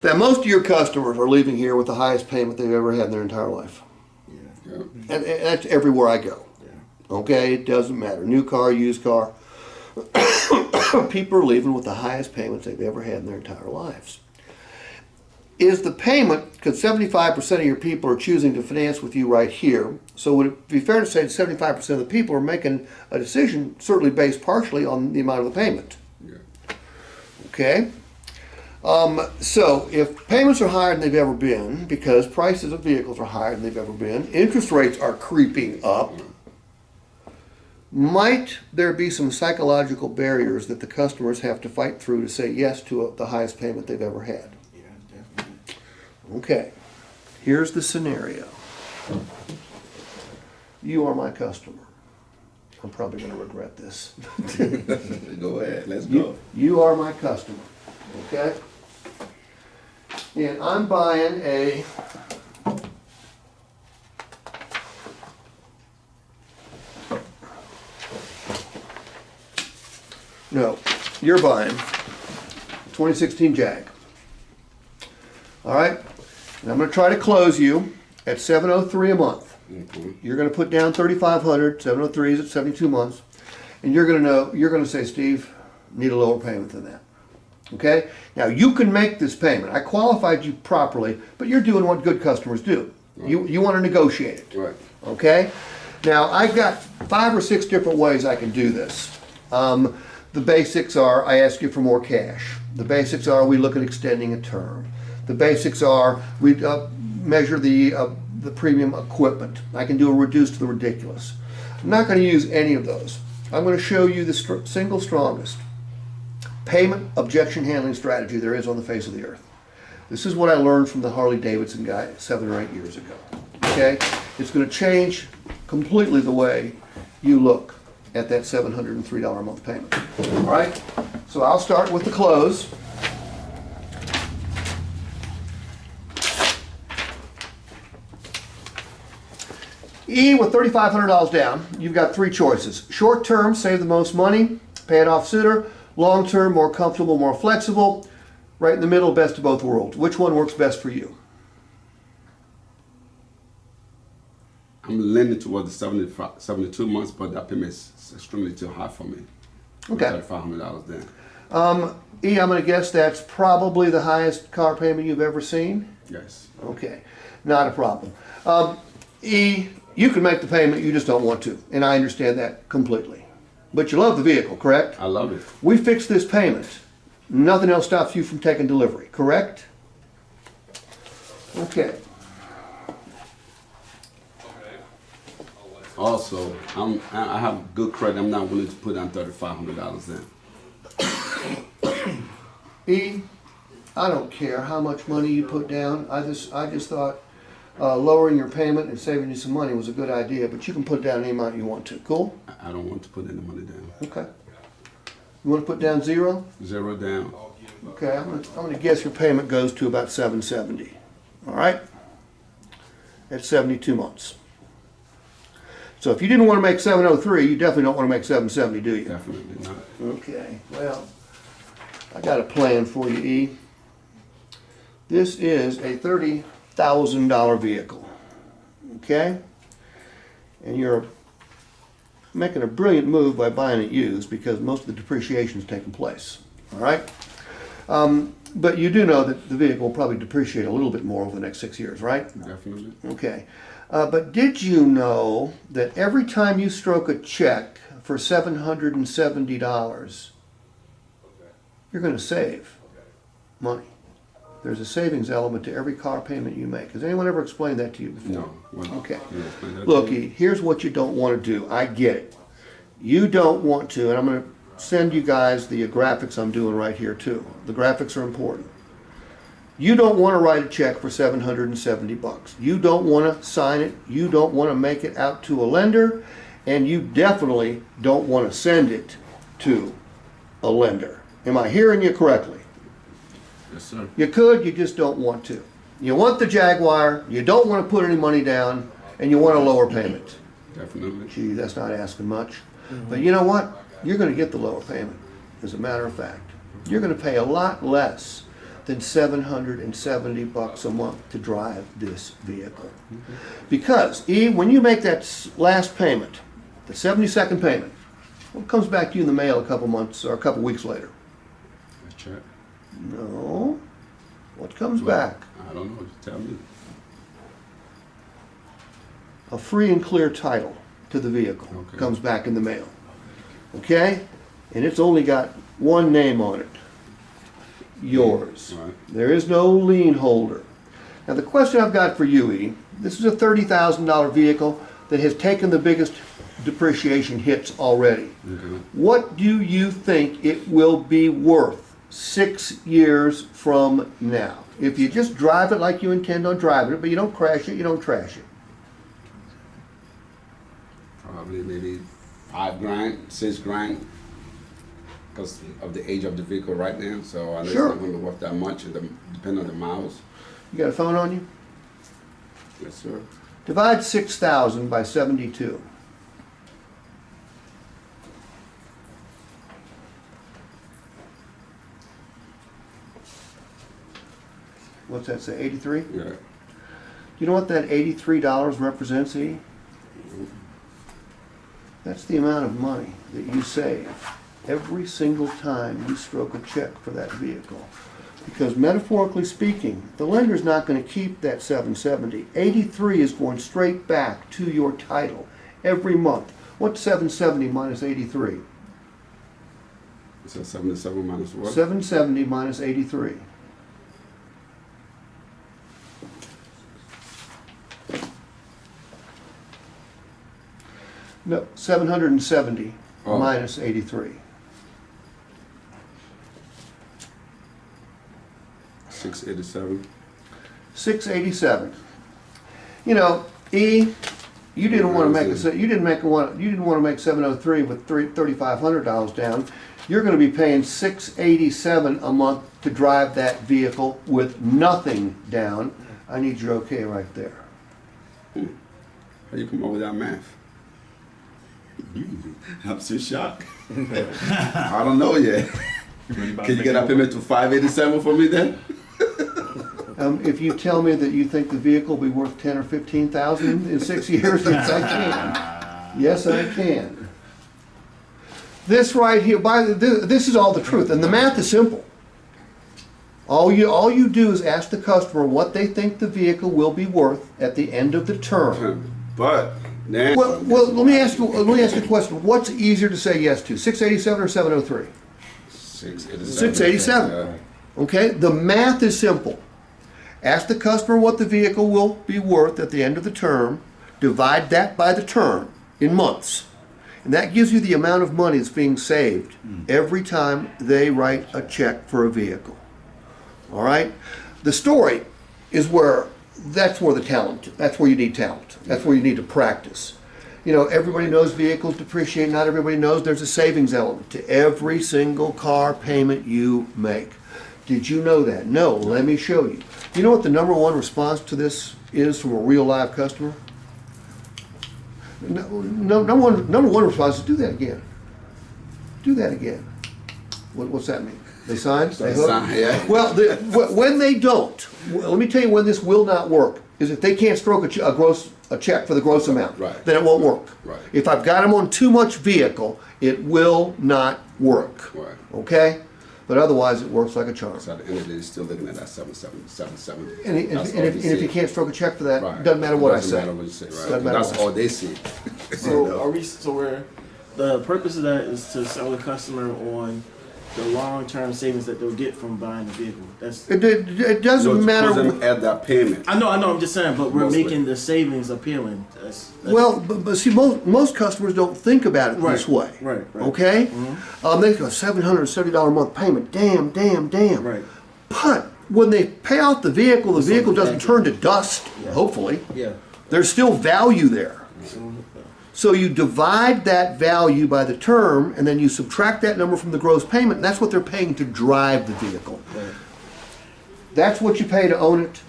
that most of your customers are leaving here with the highest payment they've ever had in their entire life. Yeah. And that's everywhere I go. Yeah. Okay, it doesn't matter. New car, used car. People are leaving with the highest payments they've ever had in their entire lives. Is the payment, because 75% of your people are choosing to finance with you right here, so would it be fair to say that 75% of the people are making a decision, certainly based partially on the amount of the payment? Yeah. Okay? So if payments are higher than they've ever been, because prices of vehicles are higher than they've ever been, interest rates are creeping up, might there be some psychological barriers that the customers have to fight through to say yes to the highest payment they've ever had? Yeah, definitely. Okay, here's the scenario. You are my customer. I'm probably going to regret this. Go ahead. Let's go. You are my customer, okay? And I'm buying a no, you're buying 2016 Jag. All right? And I'm going to try to close you at $703 a month. Mm-hmm. You're going to put down $3,500, 703 is at 72 months, and you're going to say, Steve, need a lower payment than that. Okay? Now you can make this payment. I qualified you properly, but you're doing what good customers do. Right. You want to negotiate it. Right. Okay? Now I've got 5 or 6 different ways I can do this. The basics are I ask you for more cash. The basics are we look at extending a term. The basics are we measure the premium equipment. I can do a reduce to the ridiculous. I'm not going to use any of those. I'm going to show you the single strongest payment objection handling strategy there is on the face of the earth. This is what I learned from the Harley Davidson guy 7 or 8 years ago. Okay? It's going to change completely the way you look at that $703 a month payment. All right? So I'll start with the close. E, with $3,500 down, you've got 3 choices. Short term, save the most money, pay it off sooner. Long term, more comfortable, more flexible. Right in the middle, best of both worlds. Which one works best for you? I'm leaning toward the 72 months, but that payment is extremely too high for me. Okay. $3,500 then. E, I'm going to guess that's probably the highest car payment you've ever seen? Yes. Okay, not a problem. E, you can make the payment, you just don't want to, and I understand that completely. But you love the vehicle, correct? I love it. We fixed this payment. Nothing else stops you from taking delivery, correct? Okay. Also, I have good credit. I'm not willing to put down $3,500 then. E, I don't care how much money you put down. I just thought lowering your payment and saving you some money was a good idea, but you can put down any amount you want to. Cool? I don't want to put any money down. Okay. You want to put down 0? 0 down. Okay, I'm gonna guess your payment goes to about $770. All right? That's 72 months. So if you didn't want to make 703, you definitely don't want to make 770, do you? Definitely not. Okay, well, I got a plan for you, E. This is a $30,000 vehicle, okay? And you're making a brilliant move by buying it used because most of the depreciation is taking place, all right? But you do know that the vehicle will probably depreciate a little bit more over the next 6 years, right? Definitely. Okay. But did you know that every time you stroke a check for $770, you're going to save money? There's a savings element to every car payment you make. Has anyone ever explained that to you before? No. Okay. You explain that Look, to me? E, here's what you don't want to do. I get it. You don't want to, and I'm going to send you guys the graphics I'm doing right here too. The graphics are important. You don't want to write a check for $770. You don't want to sign it. You don't want to make it out to a lender, and you definitely don't want to send it to a lender. Am I hearing you correctly? Yes, sir. You could, you just don't want to. You want the Jaguar, you don't want to put any money down, and you want a lower payment. Definitely. Gee, that's not asking much. But you know what? You're going to get the lower payment, as a matter of fact. You're going to pay a lot less than $770 a month to drive this vehicle. Because, E, when you make that last payment, the 72nd payment, what comes back to you in the mail a couple months or a couple weeks later? A check. No. What comes back? I don't know. You tell me. A free and clear title to the vehicle Okay. comes back in the mail. Okay? And it's only got one name on it. Yours. Right. There is no lien holder. Now the question I've got for you, E, this is a $30,000 vehicle that has taken the biggest depreciation hits already. Okay. What do you think it will be worth 6 years from now? If you just drive it like you intend on driving it, but you don't crash it, you don't trash it. Probably maybe $5,000, $6,000, because of the age of the vehicle right now. So I know Sure. it's not going to be worth that much, depending on the miles. You got a phone on you? Yes, sir. Divide 6,000 by 72. What's that say, 83? Yeah. You know what that $83 represents, E? That's the amount of money that you save every single time you stroke a check for that vehicle. Because metaphorically speaking, the lender's not going to keep that 770. 83 is going straight back to your title every month. What's 770 minus 83? So 77 minus what? 770 minus 83. No, 770 Oh. minus 83. 687. 687. You know, E, you didn't want to make you didn't want to make 703 with $3,500 down. You're going to be paying 687 a month to drive that vehicle with nothing down. I need your okay right there. How you come up with that math? I'm so shocked. I don't know yet. Can you get that payment to 587 for me then? If you tell me that you think the vehicle will be worth 10 or 15,000 in 6 years, yes, I can. Yes, I can. This right here, this is all the truth, and the math is simple. All you do is ask the customer what they think the vehicle will be worth at the end of the term. But then, Well, let me ask you a question. What's easier to say yes to, 687 or 703? 687. 687. Okay, the math is simple. Ask the customer what the vehicle will be worth at the end of the term, divide that by the term in months, and that gives you the amount of money that's being saved every time they write a check for a vehicle. All right? The story is that's where you need talent. That's where you need to practice. You know, everybody knows vehicles depreciate. Not everybody knows there's a savings element to every single car payment you make. Did you know that? No, let me show you. You know what the number one response to this is from a real live customer? Number one response is do that again. Do that again. What's that mean? They sign? They hook? Yeah. Well, when they don't, let me tell you when this will not work, is if they can't stroke a check for the gross amount. Right. Then it won't work. Right. If I've got them on too much vehicle, it will not work. Right. Okay? But otherwise, it works like a charm. So at the end of the day, still looking at that 77. And if you can't stroke a check for that, Right. doesn't matter what I Doesn't say. matter what you say, right? Doesn't matter That's what I all they see. So the purpose of that is to sell the customer on the long-term savings that they'll get from buying the vehicle. It doesn't matter. Them add that payment. I know, I'm just saying, but we're Mostly. making the savings appealing. That's Well, but see, most customers don't think about it this way. Right. Okay? They go $770 a month payment. Damn. Right. But when they pay out the vehicle doesn't turn to dust, hopefully. Yeah. There's still value there. So you divide that value by the term, and then you subtract that number from the gross payment, and that's what they're paying to drive the vehicle. Right. That's what you pay to own it.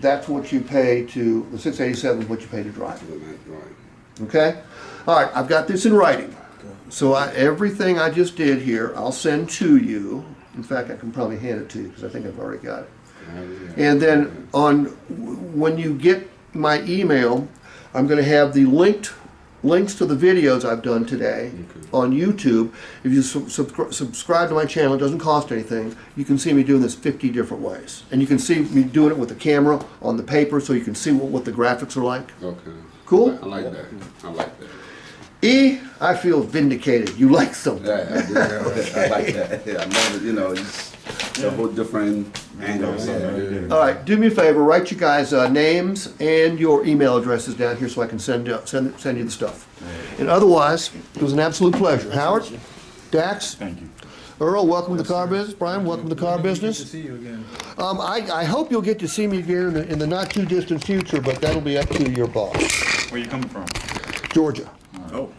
That's what you pay to, the 687 is what you pay to drive it. Right. Okay? All right, I've got this in writing. So everything I just did here, I'll send to you In fact, I can probably hand it to you because I think I've already got it. Yeah. And then when you get my email, I'm going to have the links to the videos I've done today on YouTube. If you subscribe to my channel, it doesn't cost anything. You can see me doing this 50 different ways. And you can see me doing it with the camera on the paper so you can see what the graphics are like. Okay. Cool? I like that. I like that. E, I feel vindicated. You like something. Yeah, I like that. Yeah, I love it. You know, it's a whole different angle. So, All right, do me a favor, write you guys' names and your email addresses down here so I can send you the stuff. And otherwise, it was an absolute pleasure. Howard, Dax, Thank you. Earl, welcome to the car business. Brian, welcome to the car business. Good to see you again. I hope you'll get to see me again in the not too distant future, but that'll be up to your boss. Where you coming from? Georgia. Oh,